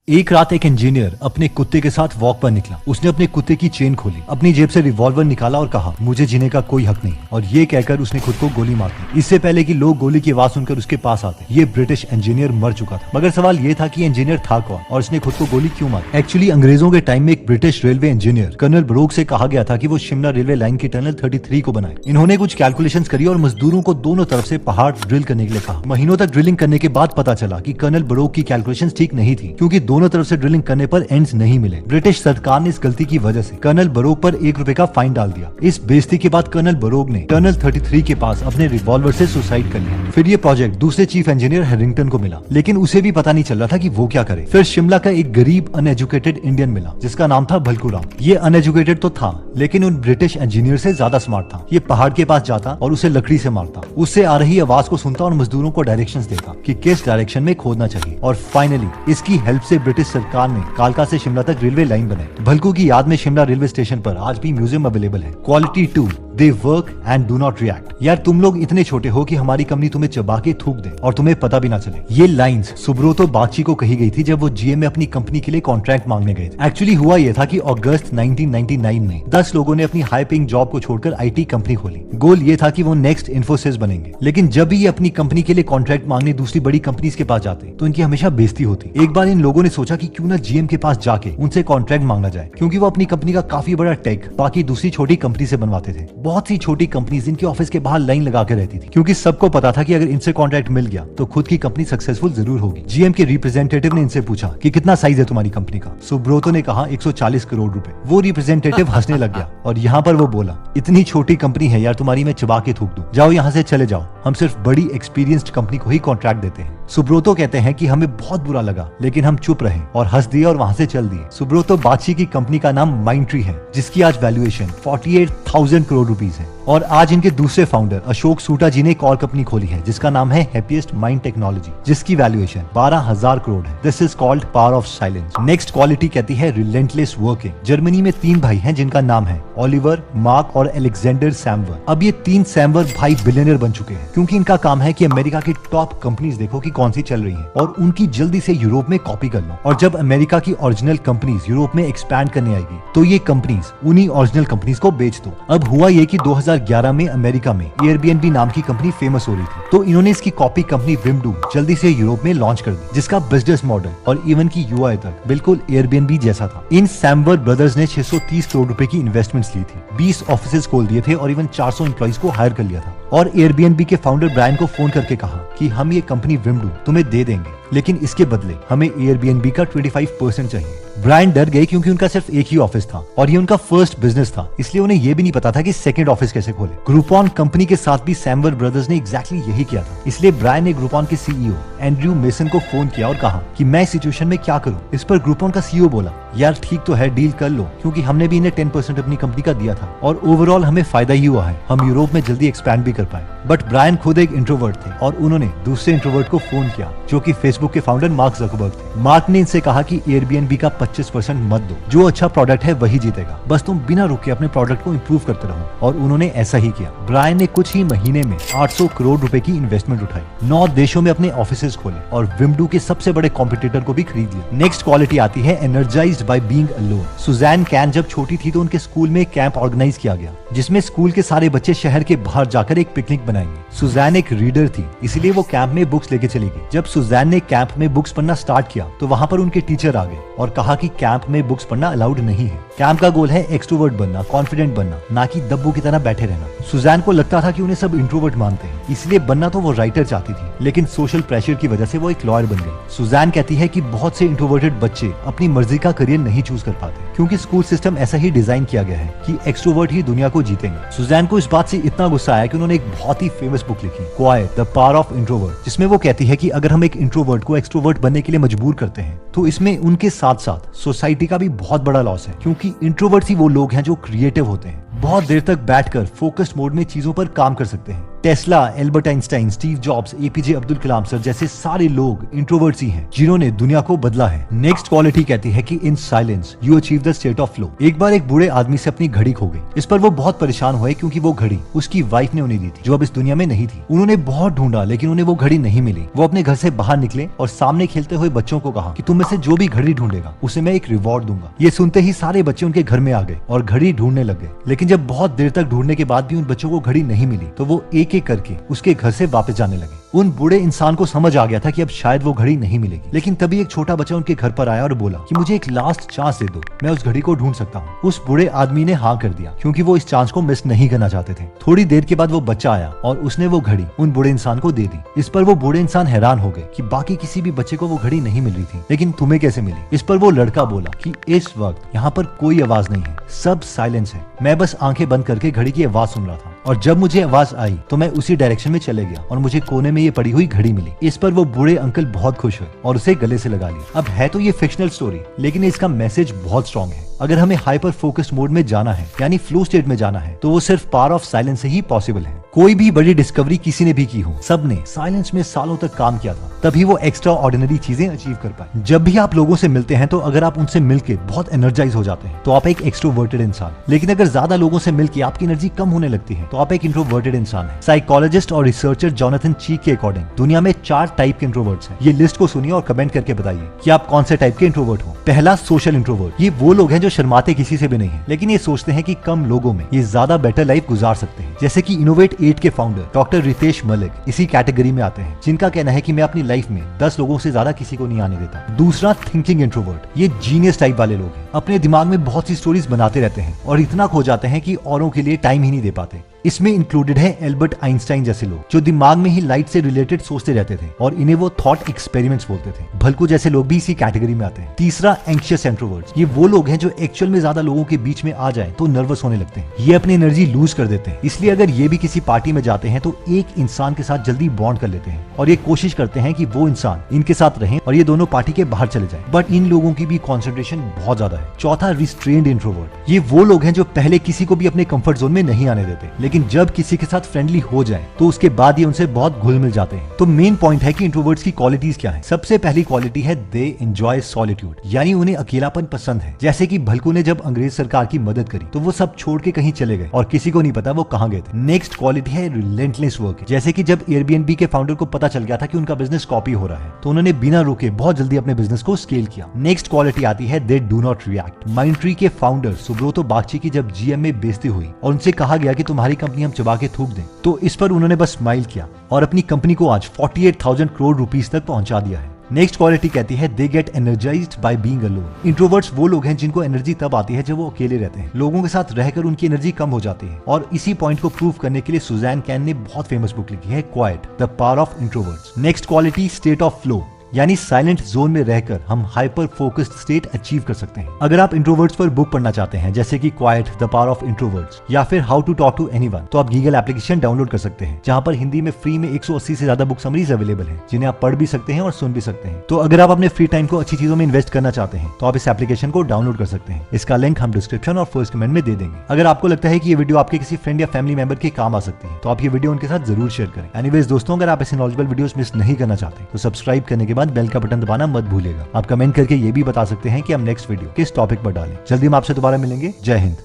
एक रात एक इंजीनियर अपने कुत्ते के साथ वॉक पर निकला। उसने अपने कुत्ते की चेन खोली, अपनी जेब से रिवॉल्वर निकाला और कहा, मुझे जीने का कोई हक नहीं। और ये कहकर उसने खुद को गोली मार दी, इससे पहले कि लोग गोली की आवाज सुनकर उसके पास आते। ये ब्रिटिश इंजीनियर मर चुका था। मगर सवाल ये था कि इंजीनियर था कौन और उसने खुद को गोली क्यों मारी। एक्चुअली अंग्रेजों के टाइम में एक British railway engineer colonel Brock से कहा गया था कि वो शिमला रेलवे लाइन की टनल 33 को बनाए। इन्होंने कुछ कैलकुलेशंस करी और मजदूरों को दोनों तरफ से पहाड़ ड्रिल करने के लिए कहा। महीनों तक ड्रिलिंग करने के बाद पता चला कि कर्नल ब्रोक की कैलकुलेशंस ठीक नहीं थी, क्योंकि दोनों तरफ से ड्रिलिंग करने पर एंड्स नहीं मिले। ब्रिटिश सरकार ने इस गलती की वजह से कर्नल बरोग पर ₹1 का फाइन डाल दिया। इस बेइज्जती के बाद कर्नल बरोग ने टनल 33 के पास अपने रिवॉल्वर से सुसाइड कर लिया। फिर ये प्रोजेक्ट दूसरे चीफ इंजीनियर हैरिंगटन को मिला, लेकिन उसे भी पता नहीं चल रहा था कि वो क्या करे। फिर शिमला का एक गरीब अनएजुकेटेड इंडियन मिला जिसका नाम था भलकूराम। ये अनएजुकेटेड तो था, लेकिन उन ब्रिटिश इंजीनियर से ज्यादा स्मार्ट था। ये पहाड़ के पास जाता और उसे लकड़ी से मारता, उससे आ रही आवाज को सुनता और मजदूरों को डायरेक्शंस देता कि किस डायरेक्शन में खोदना चाहिए। और फाइनली इसकी हेल्प से ब्रिटिश सरकार ने कालका से शिमला तक रेलवे लाइन बनाई। भलकू की याद में शिमला रेलवे स्टेशन पर आज भी म्यूजियम अवेलेबल है। Quality 2, they work and do not react. यार तुम लोग इतने छोटे हो कि हमारी कंपनी तुम्हें चबा के थूक दे और तुम्हें पता भी ना चले। ये लाइंस सुब्रतो बागची को कही गई थी जब वो जीएम में अपनी कंपनी के लिए कॉन्ट्रैक्ट मांगने गए थे। एक्चुअली हुआ ये था कि अगस्त 1999 में 10 लोगों ने अपनी हाई पेइंग जॉब को छोड़कर आईटी कंपनी खोली। गोल ये था कि वो नेक्स्ट इन्फोसिस बनेंगे। लेकिन जब भी ये अपनी कंपनी के लिए कॉन्ट्रैक्ट मांगने दूसरी बड़ी कंपनीज के पास जाते तो इनकी हमेशा बेइज्जती होती। एक बार इन लोगों ने सोचा कि क्यों ना जीएम के पास जाके उनसे कॉन्ट्रैक्ट मांगना जाए, क्योंकि वो अपनी कंपनी का काफी बड़ा टेक बाकी दूसरी छोटी कंपनी से बनवाते थे। बहुत सी छोटी कंपनीज इनके ऑफिस के बाहर लाइन लगा के रहती थी, क्योंकि सबको पता था कि अगर इनसे कॉन्ट्रैक्ट मिल गया तो खुद की कंपनी सक्सेसफुल जरूर होगी। जीएम के रिप्रेजेंटेटिव ने इनसे पूछा कि कितना साइज है तुम्हारी कंपनी का। सुब्रतो ने कहा 140 करोड़ रुपए। वो रिप्रेजेंटेटिव हंसने लग गया और यहाँ पर वो बोला, इतनी छोटी कंपनी है यार तुम्हारी, मैं चबा के थूक दूं। जाओ यहाँ से चले जाओ, हम सिर्फ बड़ी एक्सपीरियंस्ड कंपनी को ही कॉन्ट्रैक्ट देते हैं। सुब्रतो कहते हैं कि हमें बहुत बुरा लगा, लेकिन हम चुप रहे और हंस दिए और वहाँ से चल दिए। सुब्रतो बागची की कंपनी का नाम माइंडट्री है, जिसकी आज वैल्यूएशन 48,000 करोड़ रुपीस है। और आज इनके दूसरे फाउंडर अशोक सूटा जी ने एक और कंपनी खोली है जिसका नाम है हैप्पीएस्ट माइंड टेक्नोलॉजी, जिसकी वैल्यूएशन 12,000 करोड़ है। This is called power of silence. Next quality कहती है रिलेंटलेस वर्किंग। जर्मनी में 3 भाई हैं जिनका नाम है ओलिवर, मार्क और एलेक्जेंडर सैमवर। अब ये 3 सैमवर भाई बिलियनर बन चुके हैं, क्योंकि इनका काम है कि अमेरिका की टॉप कंपनीज देखो कि कौन सी चल रही हैं और उनकी जल्दी से यूरोप में कॉपी कर लो। और जब अमेरिका की ओरिजिनल कंपनीज यूरोप में एक्सपैंड करने आएगी तो ये कंपनीज उन्हीं ओरिजिनल कंपनीज को बेच दो। अब हुआ ये कि 2011 में अमेरिका में एयरबीएनबी नाम की कंपनी फेमस हो रही थी, तो इन्होंने इसकी कॉपी कंपनी विमडू जल्दी से यूरोप में लॉन्च कर दी, जिसका बिजनेस मॉडल और इवन की यूआई तक बिल्कुल एयरबीएनबी जैसा था। इन सैमवर ब्रदर्स ने 630 करोड़ रुपए की इन्वेस्टमेंट्स ली थी, 20 ऑफिसेज खोल दिए थे और इवन 400 एम्प्लॉइज को हायर कर लिया था। और एयरबीएनबी के फाउंडर ब्रायन को फोन करके कहा कि हम ये कंपनी विमडू तुम्हें दे देंगे, लेकिन इसके बदले हमें एयरबीएनबी का 25% चाहिए। ब्रायन डर गए क्योंकि उनका सिर्फ एक ही ऑफिस था और ये उनका फर्स्ट बिजनेस था, इसलिए उन्हें ये भी नहीं पता था कि सेकंड ऑफिस कैसे खोले। ग्रुपॉन कंपनी के साथ भी सैमवर ब्रदर्स ने एग्जैक्टली यही किया था। इसलिए ब्रायन ने ग्रुपॉन के सीईओ एंड्रयू मेसन को फोन किया और कहा कि मैं इस सिचुएशन में क्या करूं। इस पर ग्रुपॉन का सीईओ बोला, यार ठीक तो है, डील कर लो, क्योंकि हमने भी इन्हें 10% अपनी कंपनी का दिया था और ओवरऑल हमें फायदा ही हुआ है, हम यूरोप में जल्दी एक्सपैंड भी कर पाए। बट ब्रायन खुद एक इंट्रोवर्ट थे और उन्होंने दूसरे इंट्रोवर्ट को फोन किया जो कि फेसबुक के फाउंडर मार्क ज़करबर्ग थे। मार्क ने इनसे कहा कि एयरबीएनबी का 25% मत दो, जो अच्छा प्रोडक्ट है वही जीतेगा, बस तुम बिना रुके अपने प्रोडक्ट को इम्प्रूव करते रहो। और उन्होंने ऐसा ही किया। ब्रायन ने कुछ ही महीने में 800 करोड़ रुपए की इन्वेस्टमेंट उठाई, 9 देशों में अपने ऑफिसेज खोले और विमडू के सबसे बड़े कॉम्पिटिटर को भी खरीद लिया। नेक्स्ट क्वालिटी आती है energised by being alone. Susan Cain जब छोटी थी तो उनके स्कूल में कैंप ऑर्गेनाइज किया गया, जिसमें स्कूल के सारे बच्चे शहर के बाहर जाकर एक पिकनिक बनाएंगे। सुजैन एक रीडर थी, इसलिए वो कैंप में बुक्स लेके चली गई। जब सुजैन ने कैंप में बुक्स पढ़ना स्टार्ट किया तो वहाँ पर उनके टीचर आ गए और कहा कि कैंप में बुक्स पढ़ना अलाउड नहीं है। कैंप का गोल है एक्सट्रोवर्ट बनना, कॉन्फिडेंट बनना, ना कि दब्बू की तरह बैठे रहना। सुजैन को लगता था कि उन्हें सब इंट्रोवर्ट मानते हैं, इसलिए बनना तो वो राइटर चाहती थी, लेकिन सोशल प्रेशर की वजह से वो एक लॉयर बन गई। सुजैन कहती है कि बहुत से इंट्रोवर्टेड बच्चे अपनी मर्जी का करियर नहीं चूज कर पाते, क्योंकि स्कूल सिस्टम ऐसा ही डिजाइन किया गया है कि एक्सट्रोवर्ट ही दुनिया को जीतेंगे। सुजैन को इस बात से इतना गुस्सा आया कि उन्होंने एक बहुत ही फेमस बुक लिखी, quite the power of introvert, जिसमें वो कहती है कि अगर हम एक इंट्रोवर्ट को एक्सट्रोवर्ट बनने के लिए मजबूर करते हैं तो इसमें उनके साथ साथ सोसाइटी का भी बहुत बड़ा लॉस है, क्योंकि इंट्रोवर्ट्स ही वो लोग हैं जो क्रिएटिव होते हैं, बहुत देर तक बैठकर फोकस्ड मोड में चीजों पर काम कर सकते हैं। Tesla, Albert Einstein, Steve Jobs, APJ Abdul Kalam sir जैसे सारे लोग इंट्रोवर्ट्स ही हैं जिन्होंने दुनिया को बदला है। नेक्स्ट क्वालिटी कहती है कि in silence you achieve the state of flow. एक बार एक बूढ़े आदमी से अपनी घड़ी खो गई। इस पर वो बहुत परेशान हुए क्योंकि वो घड़ी उसकी वाइफ ने उन्हें दी थी जो अब इस दुनिया में नहीं थी। उन्होंने बहुत ढूंढा लेकिन उन्हें वो घड़ी नहीं मिली। वो अपने घर से बाहर निकले और सामने खेलते हुए बच्चों को कहा कि तुम में से जो भी घड़ी ढूंढेगा उसे मैं एक रिवॉर्ड दूंगा। ये सुनते ही सारे बच्चे उनके घर में आ गए और घड़ी ढूंढने लग गए। लेकिन जब बहुत देर तक ढूंढने के बाद भी उन बच्चों को घड़ी नहीं मिली तो वो एक एक करके उसके घर से वापस जाने लगे। उन बूढ़े इंसान को समझ आ गया था कि अब शायद वो घड़ी नहीं मिलेगी। लेकिन तभी एक छोटा बच्चा उनके घर पर आया और बोला कि मुझे एक लास्ट चांस दे दो, मैं उस घड़ी को ढूंढ सकता हूँ। उस बूढ़े आदमी ने हाँ कर दिया क्योंकि वो इस चांस को मिस नहीं करना चाहते थे। थोड़ी देर के बाद वो बच्चा आया और उसने वो घड़ी उन बूढ़े इंसान को दे दी। इस पर वो बूढ़े इंसान हैरान हो गए कि बाकी किसी भी बच्चे को वो घड़ी नहीं मिल रही थी, लेकिन तुम्हें कैसे मिली। इस पर वो लड़का बोला कि इस वक्त यहाँ पर कोई आवाज नहीं है, सब साइलेंस है। मैं बस आंखें बंद करके घड़ी की आवाज सुन रहा था और जब मुझे आवाज आई तो मैं उसी डायरेक्शन में चले गया और मुझे कोने में ये पड़ी हुई घड़ी मिली। इस पर वो बूढ़े अंकल बहुत खुश हुए और उसे गले से लगा लिया। अब है तो ये फिक्शनल स्टोरी लेकिन इसका मैसेज बहुत स्ट्रॉन्ग है। अगर हमें हाइपर फोकस्ड मोड में जाना है यानी फ्लो स्टेट में जाना है तो वो सिर्फ पावर ऑफ साइलेंस से ही पॉसिबल है। कोई भी बड़ी डिस्कवरी किसी ने भी की हो, सबने साइलेंस में सालों तक काम किया था, तभी वो एक्स्ट्रा ऑर्डिनरी चीजें अचीव कर पाए। जब भी आप लोगों से मिलते हैं तो अगर आप उनसे मिलके बहुत एनर्जाइज हो जाते हैं तो आप एक एक्सट्रोवर्टेड इंसान। लेकिन अगर ज्यादा लोगों से मिलके आपकी एनर्जी कम होने लगती है तो आप एक इंट्रोवर्टेड इंसान है। साइकोलॉजिस्ट और रिसर्चर जोनाथन चीक के अकॉर्डिंग दुनिया में 4 टाइप के इंट्रोवर्ट्स हैं। ये लिस्ट को सुनिए और कमेंट करके बताइए कि आप कौन से टाइप के इंट्रोवर्ट हो। पहला, सोशल इंट्रोवर्ट। ये वो लोग हैं जो शर्माते किसी से भी नहीं है लेकिन ये सोचते हैं कि कम लोगों में ये ज्यादा बेटर लाइफ गुजार सकते हैं। जैसे कि इनोवेट 8 के फाउंडर डॉक्टर रितेश मलिक इसी कैटेगरी में आते हैं, जिनका कहना है कि मैं अपनी लाइफ में 10 लोगों से ज्यादा किसी को नहीं आने देता। दूसरा, थिंकिंग इंट्रोवर्ट। ये जीनियस टाइप वाले लोग हैं, अपने दिमाग में बहुत सी स्टोरीज बनाते रहते हैं और इतना खो जाते हैं कि औरों के लिए टाइम ही नहीं दे पाते। इसमें इंक्लूडेड है एल्बर्ट आइंस्टाइन जैसे लोग जो दिमाग में ही लाइट से रिलेटेड सोचते रहते थे और इन्हें वो थॉट एक्सपेरिमेंट्स बोलते थे। भल्कू जैसे लोग भी इसी कैटेगरी में आते हैं। तीसरा, एंग्शियस इंट्रोवर्ट्स। ये वो लोग हैं जो एक्चुअल में ज्यादा लोगों के बीच में आ जाए तो नर्वस होने लगते हैं। ये अपनी एनर्जी लूज कर देते हैं, इसलिए अगर ये भी किसी पार्टी में जाते हैं तो एक इंसान के साथ जल्दी बॉन्ड कर लेते हैं और ये कोशिश करते हैं कि वो इंसान इनके साथ रहे और ये दोनों पार्टी के बाहर चले जाए। बट इन लोगों की भी कॉन्सेंट्रेशन बहुत ज्यादा है। चौथा, रिस्ट्रेन्ड इंट्रोवर्ट। ये वो लोग हैं जो पहले किसी को भी अपने कंफर्ट जोन में नहीं आने देते, लेकिन जब किसी के साथ फ्रेंडली हो जाए तो उसके बाद ये उनसे बहुत घुल मिल जाते हैं। तो मेन पॉइंट है कि इंट्रोवर्ट्स की क्वालिटीज क्या है। सबसे पहली क्वालिटी है दे एंजॉय सॉलिट्यूड, यानी उन्हें अकेलापन पसंद है। जैसे कि भल्कू ने जब अंग्रेज सरकार की मदद करी तो वो सब छोड़ के कहीं चले गए और किसी को नहीं पता वो कहाँ गए थे। नेक्स्ट क्वालिटी है रिलेंटलेस वर्क। जैसे कि जब एयरबीएनबी के फाउंडर को पता चल गया था कि उनका बिजनेस कॉपी हो रहा है तो उन्होंने बिना रुके बहुत जल्दी अपने बिजनेस को स्केल किया। नेक्स्ट क्वालिटी आती है they do not react. Mindtree के फाउंडर सुब्रतो बागची की जब जीएम में बेइज्जती हुई और उनसे कहा गया कि तुम्हारी कंपनी हम चबा के थूक दें तो इस पर उन्होंने बस स्माइल किया और अपनी कंपनी को आज 48,000 करोड़ रुपीस तक पहुंचा दिया है। नेक्स्ट क्वालिटी कहती है they get energised by being alone. Introverts वो लोग हैं जिनको एनर्जी तब आती है जब वो अकेले रहते हैं। लोगों के साथ रहकर उनकी एनर्जी कम हो जाती है और इसी पॉइंट को प्रूव करने के लिए सुजैन कैन ने बहुत फेमस बुक लिखी है, quite the power of introverts. Next quality, state of flow, यानी साइलेंट जोन में रहकर हम हाइपर फोकस्ड स्टेट अचीव कर सकते हैं। अगर आप इंट्रोवर्ट्स पर बुक पढ़ना चाहते हैं जैसे कि quiet the power of introverts या फिर how to talk to anyone तो आप गीगल एप्लीकेशन डाउनलोड कर सकते हैं जहां पर हिंदी में फ्री में 180 से ज्यादा बुक समरीज अवेलेबल हैं जिन्हें आप पढ़ भी सकते हैं और सुन भी सकते हैं। तो अगर आप अपने फ्री टाइम को अच्छी चीजों में इन्वेस्ट करना चाहते हैं तो आप इस एप्लीकेशन को डाउनलॉड कर सकते हैं। इसका लिंक हम डिस्क्रिप्शन और फर्स्ट कमेंट में दे देंगे। अगर आपको लगता है कि ये वीडियो आपके किसी फ्रेंड या फैमिली मेंबर के काम आ सकती है तो आप ये वीडियो उनके साथ जरूर शेयर करें। एनीवेज दोस्तों, अगर आप ऐसे नॉलेजेबल वीडियोस मिस नहीं करना चाहते तो सब्सक्राइब करने के बाद बेल का बटन दबाना मत भूलिएगा। आप कमेंट करके ये भी बता सकते हैं कि हम नेक्स्ट वीडियो किस टॉपिक पर डालें। जल्दी हम आपसे दोबारा मिलेंगे। जय हिंद।